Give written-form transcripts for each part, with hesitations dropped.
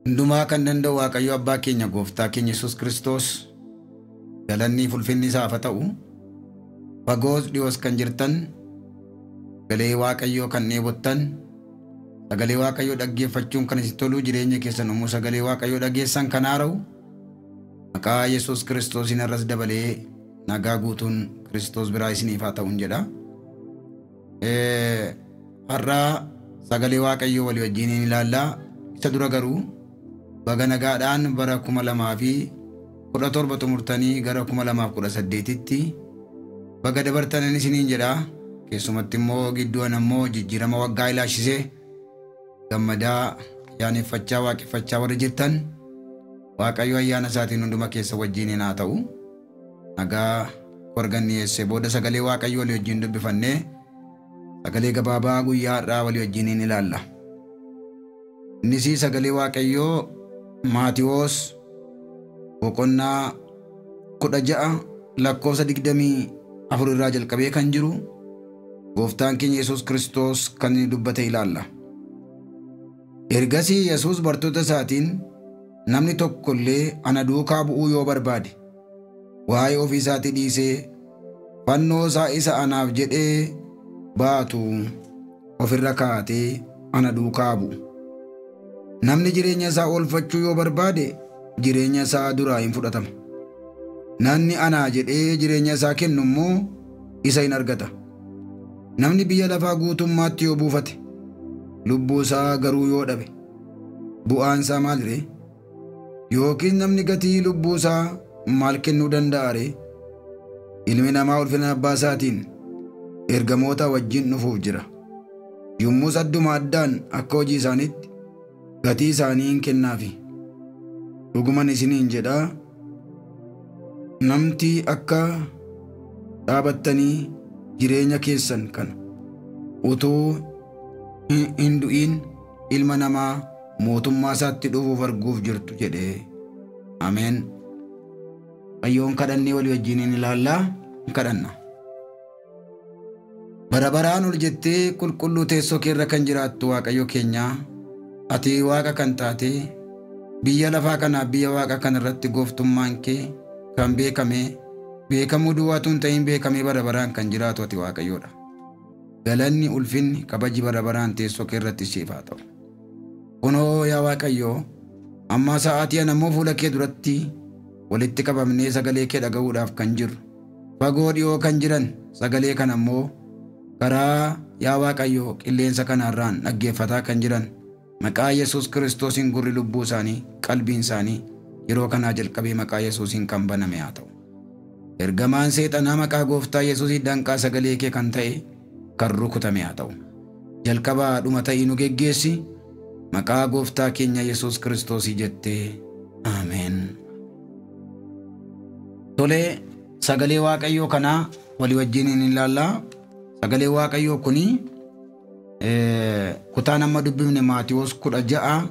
Hundumaa kan danda'u Waaqayyo Abbaa keenya Gooftaa keenya Yesuus Kiristoos galanni ulfinni isaaf haa ta'u. Fagoos dhiyoos kan jirtan sagalee Waaqayyoo kan dheebottan sagalee Waaqayyoo dhaggeeffachuun kan isin tolu jireenya keessan immoo sagalee Waaqayyoo dhageessan kan haara'u maqaa Yesuus Kiristoosiin irras dabalee nagaa guutuun Kiristoos biraa isiniif haa ta'uun jedha. Har'a sagalee Waaqayyoo walii wajjin ilaallaa. Isa dura garuu baga nagaadhaan bara 2017 xumurtanii gara 2018tti baga dabartan isiniin jedha. Keessumatti immoo gidduun ammoo jijjiirama waggaa ilaashisee gammadaa ayyaaneffachaa waaqeffachaa warra jirtan Waaqayyo ayyaana isaatiin hunduma keessa wajjin haa ta'u. Nagaa organiyeessee booda sagalee Waaqayyoo walii wajjin dubbifannee sagalee gabaabaa guyyaa har'aa walii wajjin ilaalla. Innis sagalee Waaqayyoo Maatiyoos boqonnaa 16 lakkoofsa 24 irraa jalqabee kan jiru Gooftaan keenya Yesuus Kiristoos kan inni dubbate ilaalla. Ergasii Yesuus bartoota isaatiin namni tokko illee ana duukaa bu'uu yoo barbaade waa'ee ofii isaatii dhiisee fannoo isaa isa anaaf jedhee baatu ofirra kaa'atee ana duukaa bu'u. Namni jireenya isaa oolfachuu yoo barbaade jireenya isaa duraa hin fudhatama. Namni anaa jedhee jireenya isaa kennu immoo isa hin argata. Namni biyya lafaa guutummaatti yoo buufate lubbuu isaa garuu yoo dhabe bu'aan isaa maal ree? Yookiin namni gatii lubbuu isaa maal kennuu danda'a ree? Ilmi namaa ulfina abbaa isaatiin ergamoota wajjin dhufuuf jira. Yommus adduma addaan akka hojii isaaniitti gatii isaanii hin kennaafi. Dhuguman isiniin jedhaa namni akka dhaabattanii jireenya keessan kana utuu hin du'in ilma namaa mootummaa isaatti dhufuuf arguuf jirtu jedhee. Ameen. Ayyoon kadhannee walii wajjin ilaallaa kadhanna. Bara baraan ol jettee qulqulluu teessoo kee irra kan jiraattu Waaqayyo keenya ati Waaqa kan taate biyya lafaa kanaaf biyya Waaqa kana irratti gooftummaan kee kan beekamuu duwwaatu hin ta'in beekamee bara baraan kan jiraatu ati Waaqayyoodha. Galanni ulfinni kabaji bara baraan teessoo kee irratti siif haa ta'u. Kunoo yaa Waaqayyoo amma sa'aatii ana immoo fuula kee duratti walitti qabamnee sagalee kee dhaga'uudhaaf kan jirru fagoo dhiyoo kan jiran sagalee kana immoo karaa yaa Waaqayyoo qilleensa kanarraan dhaggeeffataa kan jiran maqaa Yesuus Kiristoosiin gurri lubbuu isaanii qalbiin isaanii yeroo kanaa jalqabee maqaa Yesuusiin kan baname haa ta'u. Ergamaan seexanaa maqaa Gooftaa Yesuusii danqaa sagalee kee kan ta'e kan rukutame haa ta'u. Jalqabaa dhuma ta'ii nu geggeessi maqaa Gooftaa keenya Yesuus Kiristoosii jettee ameen. Tolee sagalee Waaqayyoo kanaa walii wajjin hin ilaallaa. Sagalee Waaqayyoo kuni kutaan amma dubbifne Maatiyoos 16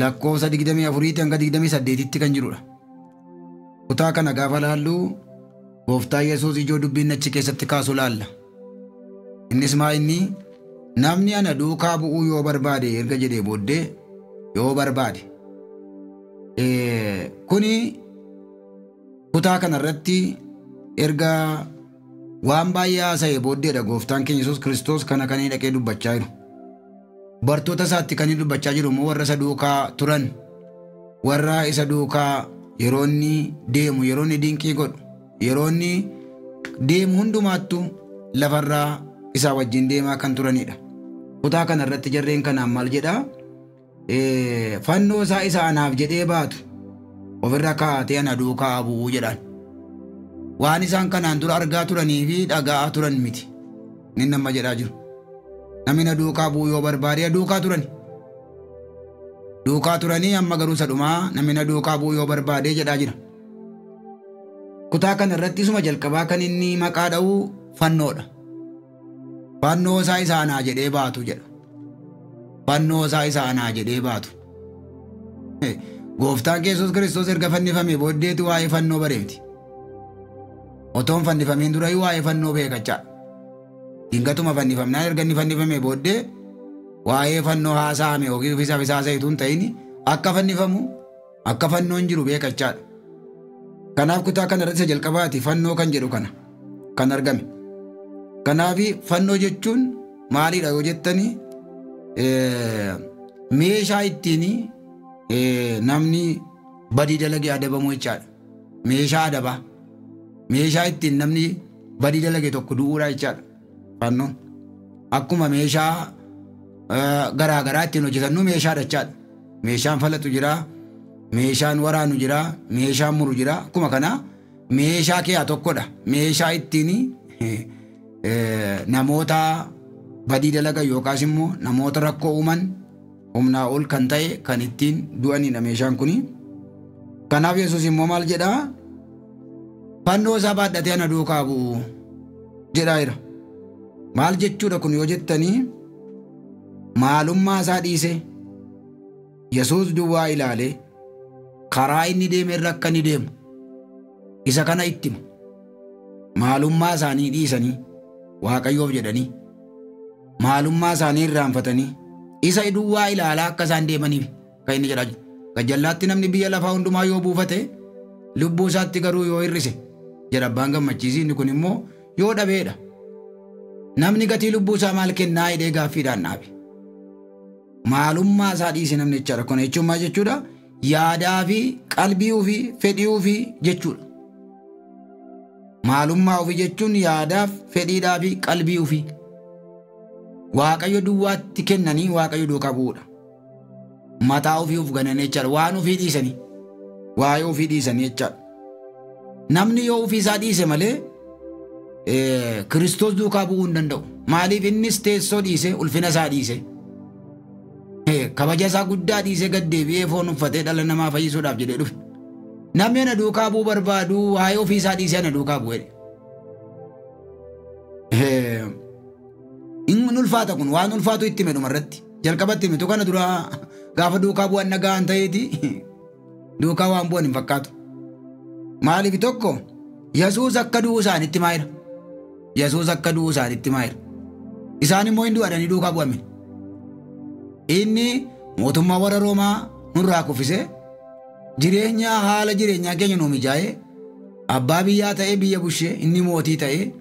lakkoofsa 24 hanga 28tti kan jirudha. Kutaa kana gaafa laallu Gooftaa Yesuus ijoo dubbiin achi keessatti kaasu laalla. Innis maa inni namni ana duukaa bu'uu yoo barbaade erga jedhee booddee yoo barbaade kuni kutaa kanarratti erga waan baay'ee haasa'ee booddeedha Gooftaan keenya Yesuus Kiristoos kana kan inni dhaqee dubbachaa jiru. Bartoota isaatti kan inni dubbachaa jiru immoo warra isa duukaa turan warra isa duukaa yeroo inni deemu yeroo inni dinqii godhu yeroo inni deemu hundumaattu lafarraa isaa wajjin deemaa kan turanidha. Kutaa kanarratti jarreen kanaan maal jedhaa? Fannoo isaa isa anaaf jedhee baatu ofirra kaa'atee ana duukaa bu'uu jedhaan. Waan isaan kanaan dura argaa turanii fi dhaga'aa turan miti. Inni nama jedhaa jiru. Namni na duukaa bu'uu yoo barbaade duukaa turani. Duukaa turanii amma garuu sadhumaa namni na duukaa bu'uu yoo barbaade jedhaa jira. Kutaa kana irratti isuma jalqabaa kan inni maqaa dha'u fannoodha. Fannoo isaa isa anaa jedhee baatu jedha. Fannoo isaa isa anaa jedhee baatu. Gooftaan Yesuus Kiristoos erga fannifamee booddeetu waa'ee fannoo bareeti. Otoon fannifameen dura waa'ee fannoo beekachaa. Dingatuma fannifamnaan erga inni fannifamee booddee waa'ee fannoo haasa'ame yookiin ofiisaaf isaa ta'uun ta'in akka fannifamu akka fannoon jiru beekachaadha. Kanaaf kutaa kana irratti isa jalqabaati fannoo kan jedhu kana kan argame. Kanaaf fannoo jechuun maalidha yoo jettanii meeshaa ittiin namni badii dalagee adabamu jechaadha. Meeshaa adabaa. Meeshaa ittiin namni badii dalagee tokko du'uudha jechaadha. Fannoon akkuma meeshaa garaagaraa ittiin hojjetannu meeshaadha jechaadha. Meeshaan falatu jira, meeshaan waraanu jira, meeshaan muru jira. Akkuma kana meeshaa keessaa tokkodha. Meeshaa ittiin namoota badii dalagan yookaas immoo namoota rakkoo uuman humnaa ol kan ta'e kan ittiin du'anidha meeshaan kuni. Kanaaf Yesuus immoo maal jedhaa? Fannoo isaa baadhatee ana duukaa bu'u jedhaa jira. Maal jechuudha kun yoo jettanii maalummaa isaa dhiise Yesuus duwwaa ilaalee karaa inni deeme irra akka inni deemu isa kana itti hima. Maalummaa isaanii dhiisanii Waaqayyoof jedhanii maalummaa isaanii irraanfatanii isa duwwaa ilaalaa akka isaan deemaniif kan inni jedhaa jiru. Gajjallaatti namni biyya lafaa hundumaa yoo buufate lubbuu isaatti garuu yoo hir'ise jedha abbaan gammachiisii. Inni kun immoo yoo dhabeedha. Namni gatii lubbuu isaa maal kennaa hidhee gaaffiidhaan dhaabe. Maalummaa isaa dhiise namni jechaadha. Kun jechuun maal jechuudha? Yaadaa fi qalbii ofii fedhii ofii jechuudha. Maalummaa ofii jechuun yaadaaf fedhiidhaa fi qalbii ofii Waaqayyo duwwaatti kennanii Waaqayyo duukaa bu'uudha. Mataa ofii of gananii jechaadha. Waan ofii dhiisanii waa'ee ofii dhiisanii jechaadha. Namni yoo ofii isaa dhiise malee Kiristoos duukaa bu'uu hin danda'u. Maaliif innis teessoo dhiise ulfina isaa dhiise kabaja isaa guddaa dhiise gad deebi'ee foon uffatee dhala namaa fayyisuudhaaf jedhee dhufe. Namni ana duukaa bu'uu barbaadu waa'ee ofii isaa dhiisee ana duukaa bu'ee. Inni ulfaata kun waan ulfaatu itti hime dhumarratti. Jalqabatti himitu kana dura gaafa duukaa bu'an nagaan ta'eeti duukaa waan bu'an hin fakkaatu. Maaliif tokko Yesuus akka du'u isaanitti maayira. Yesuus akka du'u isaanitti maayira. Isaan immoo hin du'adhanii duukaa bu'ame. Inni mootummaa warra Roomaa nurraa kuffisee haala jireenyaa keenya nuu mijaa'ee abbaa biyyaa ta'ee biyya bushee inni mootii ta'ee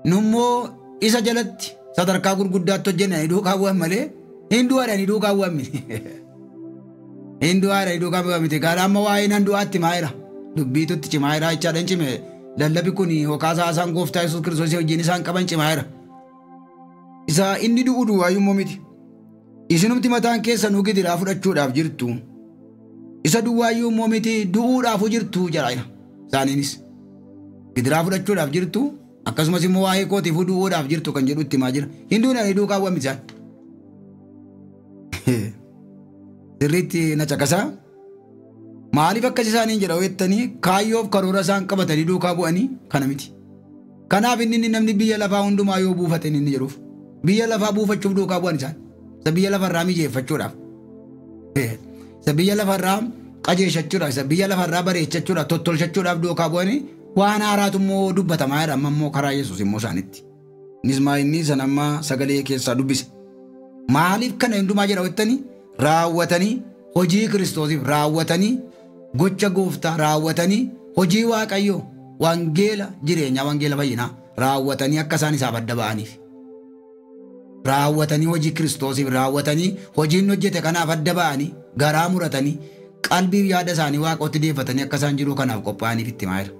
nummoo isa jalatti sadarkaa gurguddaatti hojjennanii duukaa bu'an malee hin du'adhanii duukaa bu'an miti. Hin du'adhanii duukaa bu'an miti. Gaara amma waa'ee nan du'aatti maayira. Dubbiitutti cimaayira jechaadha hin cime. Lallabi kun yookaas haasaan gooftaa Yesuus Kiristoos wajjin isaan qaban cimaayira. Isa inni du'u duwwaayyuu miti. Isinumti mataan keessanuu gidiraa fudhachuudhaaf jirtu. Isa duwwaayyuu immoo miti du'uudhaafuu jirtu jedha. Isaaniinis gidiraa fudhachuudhaaf jirtu akkasumas immoo waa'ee kootiifuu du'uudhaaf jirtu kan jedhu itti himaa jira. Hin duunanii duukaa bu'an miti isaan. Sirriitti na caqasaa. Maaliif akkas isaaniin jedha jettanii kaayyoof karoora isaan qabatanii duukaa bu'anii kana miti. Kanaaf inni namni biyya lafaa hundumaa yoo buufate inni jedhuuf biyya lafaa buufachuuf duukaa bu'an isaan. Isa biyya lafarraa mijeeffachuudhaaf. Isa biyya lafarraa qajeeshachuudhaaf, isa biyya lafarraa bareechachuudhaaf, tottolchachuudhaaf duukaa bu'anii waan haaraatu immoo dubbatamaa jira amma immoo karaa Yesuus immoo isaanitti. Innis inni sana amma sagalee keessaa dubbise. Maaliif kana hundumaa jedha jettanii raawwatanii hojii Kiristoosiif raawwatanii gocha gooftaa raawwatanii hojii Waaqayyoo wangeela jireenyaa wangeela fayyinaa raawwatanii akka isaan isaaf adda ba'aniif. Raawwatanii hojii Kiristoosiif raawwatanii hojiin hojjete kanaaf adda ba'anii garaa muratanii qalbiif yaada isaanii Waaqootti deeffatanii akka isaan jiruu kanaaf qophaa'aniif itti himaa jira.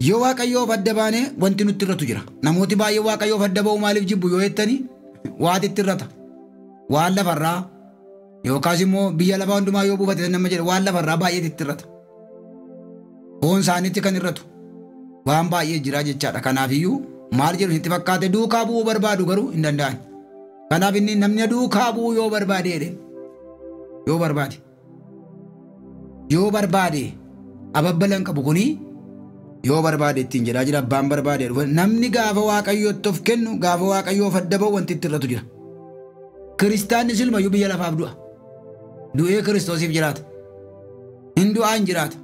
Yoo Waaqayyoof adda baane wanti nutti irratu jira. Namooti baay'ee Waaqayyoof adda ba'u maaliif jibbu yoo jettanii waati itti irrata. Waan lafarraa yookaas immoo biyya lafaa hundumaa yoo buufate nama jedhe waan lafarraa baay'ee itti irrata. Foon isaaniitti kan irratu waan baay'ee jira jechaadha. Kanaafiyyuu maal jedhu itti fakkaate duukaa bu'uu barbaadu garuu hin danda'an. Kanaaf inni namni duukaa bu'uu yoo barbaade ababbalan qabu kunii yoo barbaade ittiin jedhaa jira abbaan barbaade dhufa namni gaafa Waaqayyootti of kennu gaafa Waaqayyoof adda ba'u wanti itti irratu jira. Kiristaanni silmayyuu biyya lafaaf du'a. Du'ee Kiristoosiif jiraata. Hin du'aa hin jiraata.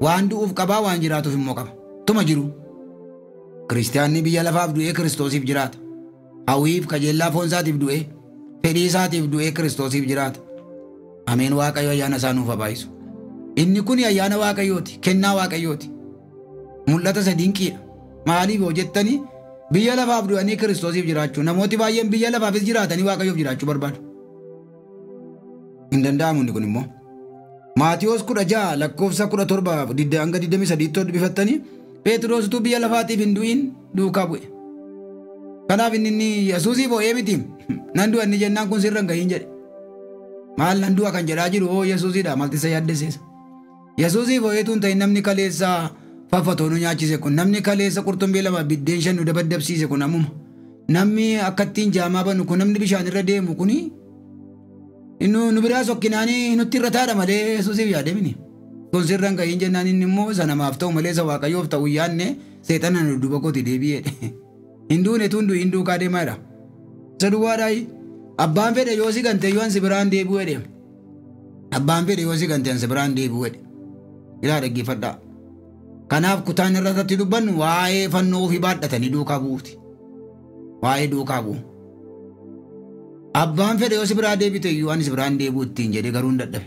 Waan du'uuf qabaa waan jiraatuuf immoo qaba. Tuma jiru. Kiristaanni biyya lafaaf du'ee Kiristoosiif jiraata. Hawwiif kajeellaa foon isaatiif du'ee fedhii isaatiif du'ee Kiristoosiif jiraata. Ameen. Waaqayyo ayyaana isaa nuuf habaayisu. Inni kun ayyaana Waaqayyooti, kennaa Waaqayyooti. Mul'ata isa dinqiidha. Maaliif yoo jettanii biyya lafaaf du'anii Kiristoosiif jiraachuu. Namooti baay'een biyya lafaafis jiraatanii Waaqayyoof jiraachuu barbaadu. Hin danda'amu inni kun immoo. Maatiyoos 16 lakkoofsa 17 hanga 23 dubbifattanii Phexrositu biyya lafaatiif hin du'in duukaa bu'e. Kanaaf inni Yesuusiif ho'ee miti. Nan du'a inni jennaan kun sirra hin gahin jedhe. Maal nan du'a kan jedhaa jiru hoo Yesuusidha maalti isa yaaddesiisa. Yesuusiif ho'eetu hin ta'in namni kaleessa faffatoon nu nyaachise kun, namni kaleessa qurxummii 2 biddeen 5 nu dabaddabsiise kun ammuma. Namni akkattiin jaamaa banu kun, namni bishaan irra deemu kuni nu biraa sokkinaanii nutti irra taadha malee Yesuusiif yaademini. Kun sirra hin gahin jennaan inni immoo isa namaaf ta'u malee isa Waaqayyoof ta'u yaanne seexana nu duuba kooti deebi'eedhe. Hinduun etuun du'i hinduu kaa deemaa jira. Isa duwwaadhaayi. Abbaan fedhe yoo si gante yoo ansi biraan deebi'u jedhe. Abbaan fedhe yoo si gante ansi biraan deebi'u jedhe. Ilaa dhaggeeffadhaa. Kanaaf kutaan irratti dubbannu waa'ee fannoo ofii baadhatanii duukaa bu'uuti. Waa'ee duukaa bu'u. Abbaan fedhe yoo si biraa deebite iyyuu ani si biraan deebi'u ittiin jedhe garuu hin dadhabe.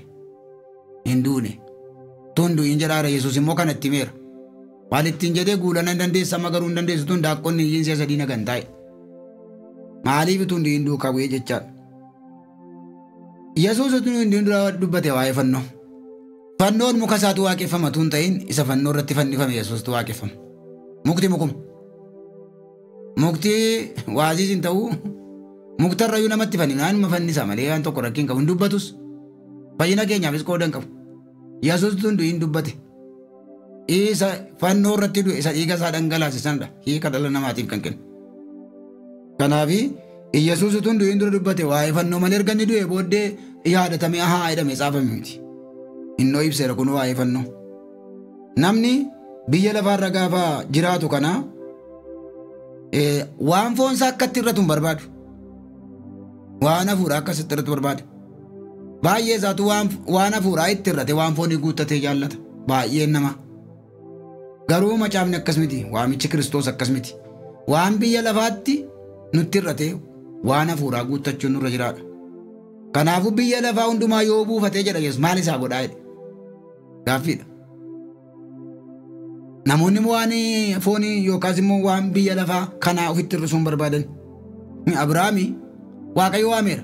Hinduune. Tun du'iin jedhaara Yesuus immoo kana itti meera. Waan ittiin jedhee guulana hin dandeessa amma garuu hin dandeessu tun daaqqonni iyyiin si'a sadii nagan taa'e. Maaliif tun du'iin duukaa bu'ee jechaadha. Yesuus tun hinduun dura dubbate waa'ee fannoo. Fannoon muka isaatu waaqeffama tun ta'in isa fannoo irratti fannifame Yesuustu waaqeffama. Mukti mukuma. Mukti waaziis hin ta'u. Muktarrayyuu namatti fanninaan ma fannisa malee waan tokko rakkiin qabu hin dubbatus. Fayyina keenyaafis qooda hin qabu. Yesuus tun du'iin dubbate. Isa fannoo irratti du'e isa dhiiga isaa dhangalaase sanadha. Hiika dhala namaatiif kan kennu. Kanaafi Yesuus tun du'iin dura dubbate waa'ee fannoo malee erga inni du'e booddee yaadatamee ahaa jedhamee caafame miti. Innoo ibseera kun waa'ee fannoo. Namni biyya lafaarra gaafa jiraatu kana waan foonsaa akkatti irratu hin barbaadu. Waan hafuuraa akkasitti irratti barbaada. Baay'ee isaatu waan hafuuraa itti irrate waan foonii guuttatee jaallata. Baay'een nama. Garuu macaafni akkas miti. Waamichi Kiristoos akkas miti. Waan biyya lafaatti nutti irrate waan hafuuraa guuttachuun nurra jiraadha. Kanaafuu biyya lafaa hundumaa yoo buufatee jedha Yesuus maal isaa godhaa jedhe. Gaaffiidha. Namoonni waan foonii yookaas immoo waan biyya lafaa kanaa ofitti hir'isuun barbaadan. Abrahaami Waaqayyo waameera.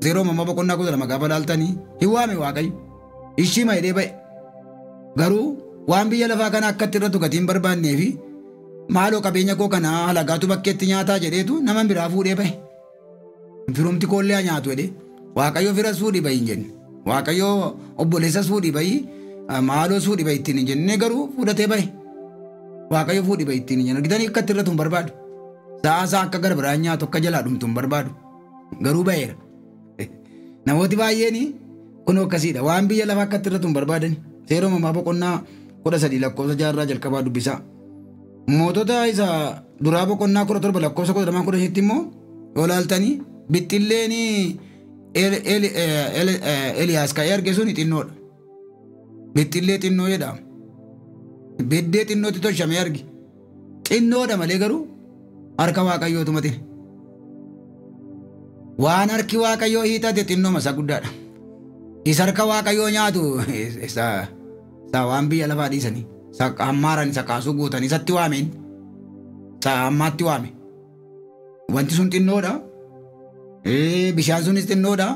0:12 gaafa laaltanii hin waame Waaqayyo. Ishii maayidee ba'e. Garuu waan biyya lafaa kana akkatti irratti gatiin barbaannee fi maaloo qabeenya koo kana halagaatu bakkeetti nyaataa jedheetu nama biraa fuudhee ba'e. Firumti koollee nyaatu jedhee Waaqayyo firas fuudhii ba'i hin jenne. Waaqayyo obboleessas fuudhii ba'i maaloos fuudhii ba'i ittiin hin jenne garuu fuudhatee ba'e. Waaqayyo fuudhii ba'i ittiin hin jenne. Argitanii akkatti irratti hin barbaadu. Sa'aasaa akka gara biraan nyaatu akka jalaa dhumtu hin barbaadu. Garuu ba'eera. Namooti baay'een kunoo akkasiidha. Waan biyya lafaa akkatti irratti hin barbaadan. Seera uumamaa boqonnaa 13 lakkoofsa 6 jalqabaa dubbisaa. Mootota isa duraa boqonnaa 17 lakkoofsa 12 immoo yoo laaltanii bixxilleen Eliyaas ka'ee arge sun xinnoodha. Bixxillee xinnoo jedhama. Beddee xinnootti tolchamee arge. Xinnoodha malee garuu harka Waaqayyootu matine. Waan harki Waaqayyoo hiixate xinnooma isa guddaadha. Isa harka Waaqayyoo nyaatu isa waan biyya lafaa dhiisanii. Isa hammaaran isa kaasuu guutan isatti waameen. Isa hammaatti waame. Wanti sun xinnoodha. Bishaan sunis xinnoodha.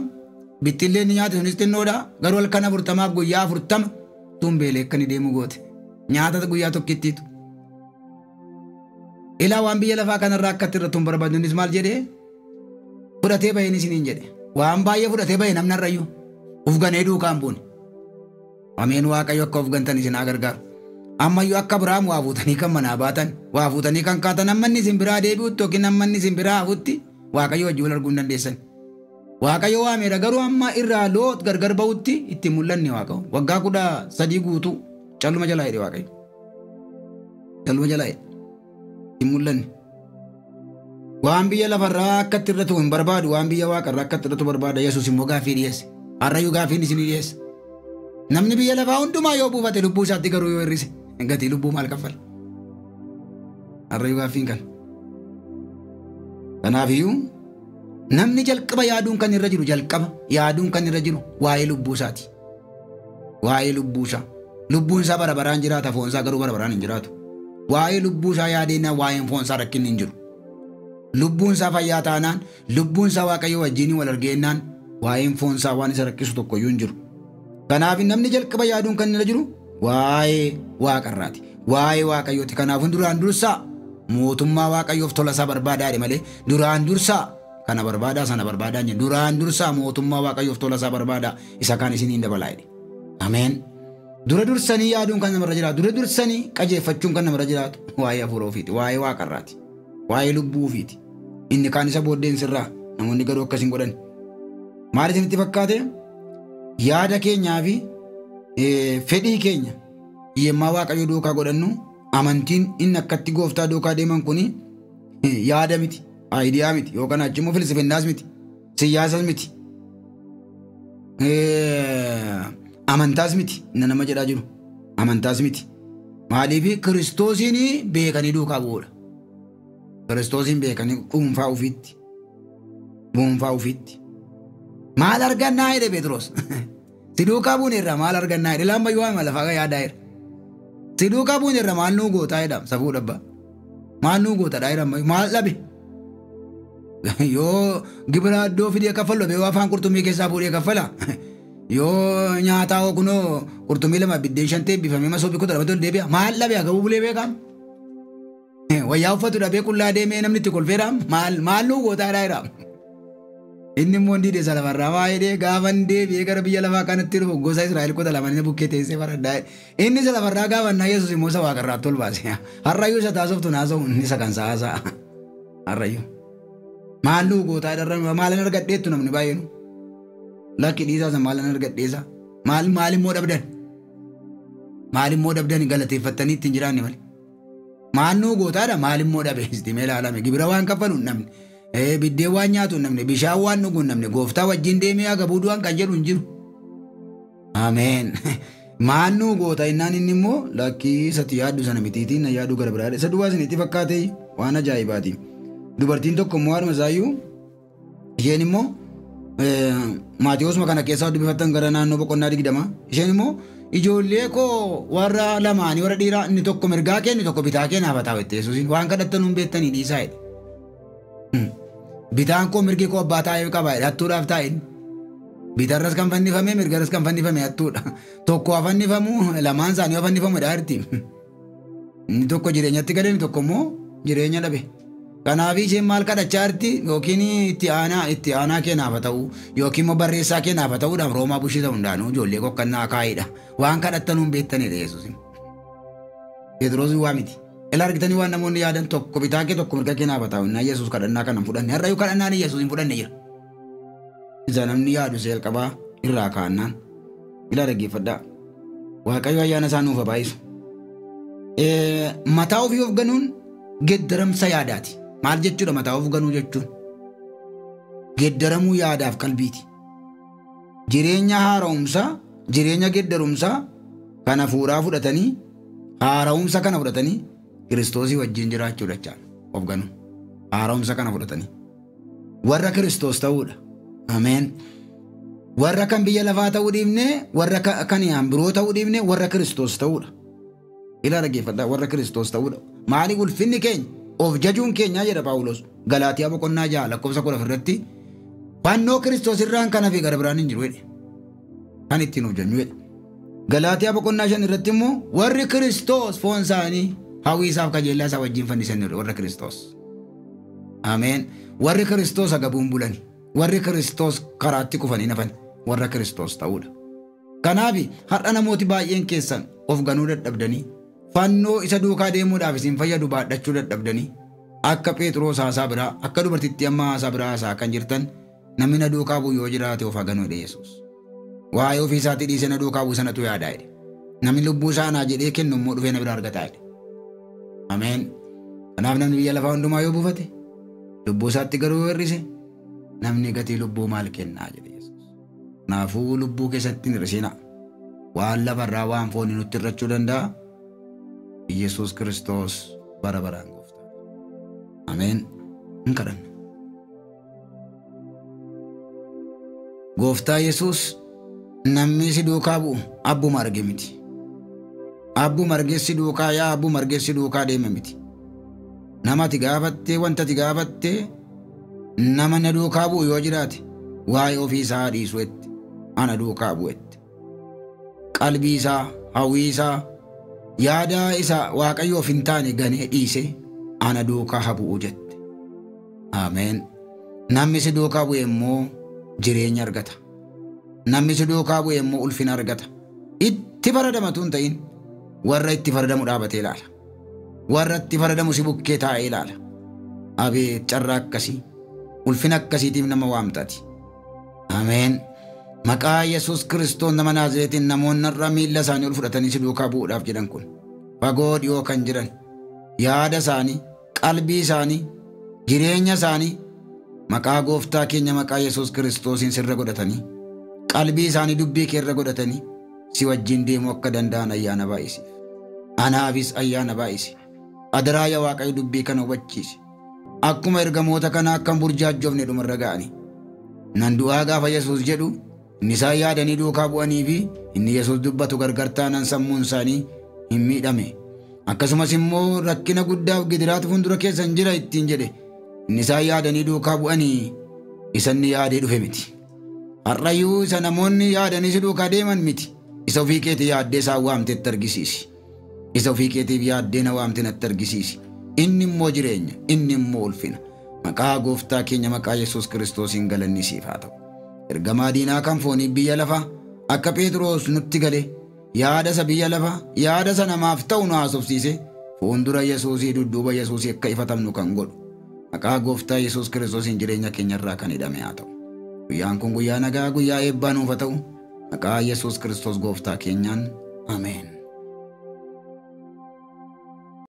Bixxilleen nyaate sunis xinnoodha. Garuu halkan 40 guyyaa 40 tun beelee akka ni deemu goote. Nyaata guyyaa tokkittiitu. Ilaa waan biyya lafaa kanarraa akkatti irratti hin barbaadunis maal jedhee? Fudhatee baheen isiniin jedhe. Waan baay'ee fudhatee bahe namnarrayyuu. Uf ganee duukaan buune. Ameen Waaqayyo akka uf gantan isin haa gargaaru. Ammayyuu akka Abiraam waa fuutanii kan manaa baatan, waa fuutanii kan kaatan ammanni isin biraa deebi'utti yookiin ammanni isin biraa hafutti Waaqayyo wajjin wal arguu hin dandeessan. Waaqayyo waameera garuu amma irraa Loot gargar ba'utti itti mul'anne Waaqayyo. Waggaa 13 guutuu calluma jalaa jedhe Waaqayyo. Calluma jalaa jedhe. Itti mul'anne. Waan biyya lafarraa akkatti irratti hin barbaadu waan biyya Waaqarraa akkatti irratti barbaada Yesuus immoo gaaffii dhiyeesse. Harrayyuu gaaffiin isinii dhiyeesse. Namni biyya lafaa hundumaa yoo buufate lubbuu isaatti garuu yoo hir'ise gatii lubbuu maal kaffala? Harrayyuu gaaffiin kana. Kanaafiyyuu Namni jalqaba yaaduun kan irra jiru jalqaba yaaduun kan irra jiru waa'ee lubbuu isaati. Waa'ee lubbuu isaa. Lubbuun isaa bara baraan jiraata, foon isaa garuu bara baraan hin jiraatu. Waa'ee lubbuu isaa yaadeenaan waa'een foon isaa rakkinni hin jiru. Lubbuun isaa fayyaa taanaan, lubbuun isaa Waaqayyo wajjin wal argeennaan waa'een foon isaa waan isa rakkisu tokkoyyuu hin jiru. Kanaaf namni jalqaba yaaduun kan irra jiru waa'ee Waaqarraati. Waa'ee Waaqayyooti. Kanaaf duraan dursaa mootummaa Waaqayyoof tola isaa barbaadaa malee duraan dursaa kana barbaadaa sana barbaadaa hin duraan dursaa mootummaa Waaqayyoof tola isaa barbaadaa isa kaan isiniin dabalaa jedhe. Ameen. Dura dursanii yaaduun kan namarra jiraatu, dura dursanii qajeeffachuun kan namarra jiraatu waa'ee hafuura ofiiti, waa'ee Waaqarraati, waa'ee lubbuu ofiiti. Inni kaan isa booddeen sirraa namoonni garuu akkasiin godhan. Maal isinitti fakkaate? Yaada keenyaa fi fedhii keenya yemmaa Waaqayyo duukaa godhannu amantiin inni akkatti gooftaa duukaa deeman kun yaada miti, aayidiyaa miti, yookaan achimmoo filsifinnaas miti, siyaasas miti, amantaas miti. Inni nama jedhaa jiru amantaas miti. Maaliif Kiristoosiin beekanii duukaa bu'uudha. Kiristoosiin beekanii dhuunfaa ofiitti. Maal argannaa jedhe Phexros. Si duukaa buune irraa maal argannaa jedhe lammayyuu waan lafaa yaadaa jira. Si duukaa buune irraa maal nuu gootaa jedhama safuu dhabbaa. Maal nuu gootadhaa jedhama maal dhabe. Yoo gibira iddoo fidee kaffallo beekaa afaan qurxummii keessaa fuudhee kaffala. Yoo nyaataa kunoo qurxummii lama biddeen shantee bifamee masoo bikkoo dhabate ol deebi'a. Maal dhabe agabuu bulee beekaam. Wayyaa uffatu dhabee qullaa deemee namni itti kolfeedhaam maal nuu gootaadhaa jedhama. Inni immoo diidee isa lafarraa waa'ee gaafan deebi'ee gara biyya lafaa kanatti dhufu gosa Israa'el kota lamaan bukkee teessee faraddaa. Inni isa lafarraa gaafannaa Yesuus immoo isa waaqarraatti ol baase. Harrayyuu isa taasoftu naasa'u inni isa kan sa'aasaa. Harrayyuu. Maal nuu gootaa dharra maalan argadheettu namni baay'eenu. Lakki dhiisaasa maalan argadheesa. Maal immoo dhabdan. Maal immoo dhabdan galateeffattanii ittiin jiraanne malee. Maal nuu gootaadha maal immoo dhabe istimee ilaalame gibira waan kaffalu namni. Biddeen waan nyaatu namni bishaan waan dhugu namni gooftaa wajjin deemee agabuu du'an kan jedhu hin jiru. Ameen. Maal nuu goota innaan inni immoo lakkii isatti yaaddu sana mitiitiin na yaaddu gara biraadha. Isa duwwaa isinitti fakkaate waan ajaa'ibaati. Dubartiin tokko immoo harma isaayyuu isheen immoo Maatiyoosuma kana keessaa dubbifattan gara naannoo boqonnaa 20. Isheen immoo ijoollee koo warra lamaanii warra dhiiraa inni tokko mirgaa kee inni tokko bitaa kee naaf taa'u itti Yesuusiin waan kadhattan hin beektanii dhiisaa jedhe. Bitaan koo mirgi koo abbaa taa'ee qaba hattuudhaaf taa'in. Bitarras kan fannifame mirgarras kan fannifame hattuudha. Tokko hafannifamu lamaan isaanii hafannifamu dhaarti. Inni tokko jireenyatti gale inni tokko immoo jireenya dhabe. Kanaaf isheen maal kadhachaa jirti yookiin itti aanaa kee naaf ta'u yookiin immoo barreessaa kee naaf ta'uudhaaf roomaa bushii ta'uu hundaanuu ijoollee kokkannaa kaa'edha. Waan kadhattan hin beektanidha Yesuus. Phexros waa miti. Ila argitanii waan namoonni yaadan tokko bitaa kee tokko mirga kee naaf ta'u innaa Yesuus kadhannaa kana hin fudhanne har'a yoo kadhannaan Yesuus hin fudhanne jira. Isa namni yaadu seel qabaa irraa kaa'annaan ila dhaggeeffadhaa. Waaqayyo ayyaana isaa nuuf habaayisu. Mataa ofii of ganuun geddaramsa yaadaati. Maal jechuudha mataa of ganuu jechuun? Geddaramuu yaadaaf qalbiiti. Jireenya haara'umsaa, jireenya geddarumsaa kana fuudhaa fudhatanii haara'umsa kana fudhatanii Kiristoosii wajjin jiraachuu dachaan of ganuu. Haara'umsa kana fudhatanii warra Kiristoos ta'uudha. Ameen. Warra kan biyya lafaa ta'uu dhiibne, warra kan biroo ta'uu dhiibne, warra Kiristoos ta'uudha. Ila dhaggeeffadhaa warra Kiristoos ta'uudha. Maaliif ulfinni keenya of jajuun keenyaa jedha Paawulos Galaatiyaa boqonnaa 6 lakkoofsa 10 irratti fannoo Kiristoos irraan kana fi gara biraan hin jiru jedhe. Kan ittiin of jannu jedhe. Galaatiyaa boqonnaa 5 irratti immoo warri Kiristoos foon isaanii hawwii isaaf qajeellaa isaa wajjin fannisan warra Kiristoos. Ameen. Warri Kiristoos agabuun bulani. Warri Kiristoos karaatti kufanii nafan warra Kiristoos ta'uudha. Kanaaf har'a namooti baay'een keessan of ganuu dadhabdanii fannoo isa duukaa deemuudhaaf isin fayyadu baadhachuu dadhabdanii akka Phexros haasaa biraa akka dubartittii amma haasaa biraa haasaa kan jirtan namni na duukaa bu'u yoo jiraate of ganuudha Yesuus. Waa'ee ofii isaatii dhiisee na duukaa bu'u sanatu yaadaa jedhe. Namni lubbuu isaa naa jedhee kennu immoo dhufee na bira argataa jedhe. Ameen. Kanaaf namni biyya lafaa hundumaa yoo buufate lubbuu isaatti garuu yoo hir'ise namni gatii lubbuu maal kennaa jedhe Yesuus. Kanaafuu lubbuu keessatti hin hir'isinaa. Waan lafarraa waan foonii nutti irrachuu danda'a. Yesuus Kiristoos bara baraan gooftaa. Ameen. Hin kadhanna. Gooftaa Yesuus namni si duukaa bu'u abbuma arge miti. Abbuma arge si duukaa yaa abbuma arge si duukaa deema miti. Nama ati gaafattee wanta ati gaafattee nama na duukaa bu'u yoo jiraate waa'ee ofii isaa dhiisu itti ana duukaa bu'etti. Qalbii isaa, hawwii isaa, yaada isaa Waaqayyoof hin taane ganee dhiise ana duukaa haa bu'u jette. Ameen. Namni si duukaa bu'e immoo jireenya argata. Namni si duukaa bu'e immoo ulfina argata. Itti faradamatu hin ta'in warra itti faradamu dhaabatee ilaala. Warra itti faradamu si bukkee taa'ee ilaala. Abeet carraa akkasii ulfina akkasiitiif nama waamtaati. Ameen. Maqaa Yesuus Kiristoos nama Naazreetiin namoonni irra miilla isaanii ol fudhatanii si duukaa bu'uudhaaf jedhan kun fagoo dhiyoo kan jiran yaada isaanii, qalbii isaanii, jireenya isaanii maqaa gooftaa keenya maqaa Yesuus Kiristoosiin sirra godhatanii qalbii isaanii dubbii kee irra godhatanii si wajjin deemuu akka danda'an ayyaana baay'isiif. Anaafis ayyaana baay'isi. Adaraa yaa Waaqayyo dubbii kana hubachiisi. Akkuma ergamoota kana akkam burjaajjoofne dhumarra ga'ani. Nan du'aa gaafa Yesuus jedhu inni isaan yaadanii duukaa bu'anii fi inni Yesuus dubbatu gargar taanaan sammuun isaanii hin miidhame. Akkasumas immoo rakkina guddaaf gidiraatu fuuldura keessan jira ittiin jedhe inni isaan yaadanii duukaa bu'anii isa inni yaadee dhufe miti. Har'ayyuu isa namoonni yaadanii si duukaa deeman miti. Isa ofii keetii yaaddee isaan waamteetti argisiisi. Isa ofii keetiif yaaddee na waamte natti argisiisi. Inni immoo jireenya, inni immoo ulfina. Maqaa gooftaa keenya maqaa Yesuus Kiristoosiin galanni siif haa ta'u. Ergamaa diinaa kan foonii biyya lafaa akka Phexros nutti gale yaada isa biyya lafaa yaada isa namaaf ta'u nu haasofsiise fuuldura Yesuusii dudduuba Yesuusii akka ifatamnu kan godhu. Maqaa gooftaa Yesuus Kiristoosiin jireenya keenyarraa kan hidhame haa ta'u. Guyyaan kun guyyaa nagaa guyyaa eebbaa nuuf haa ta'u. Maqaa Yesuus Kiristoos gooftaa keenyaan. Ameen.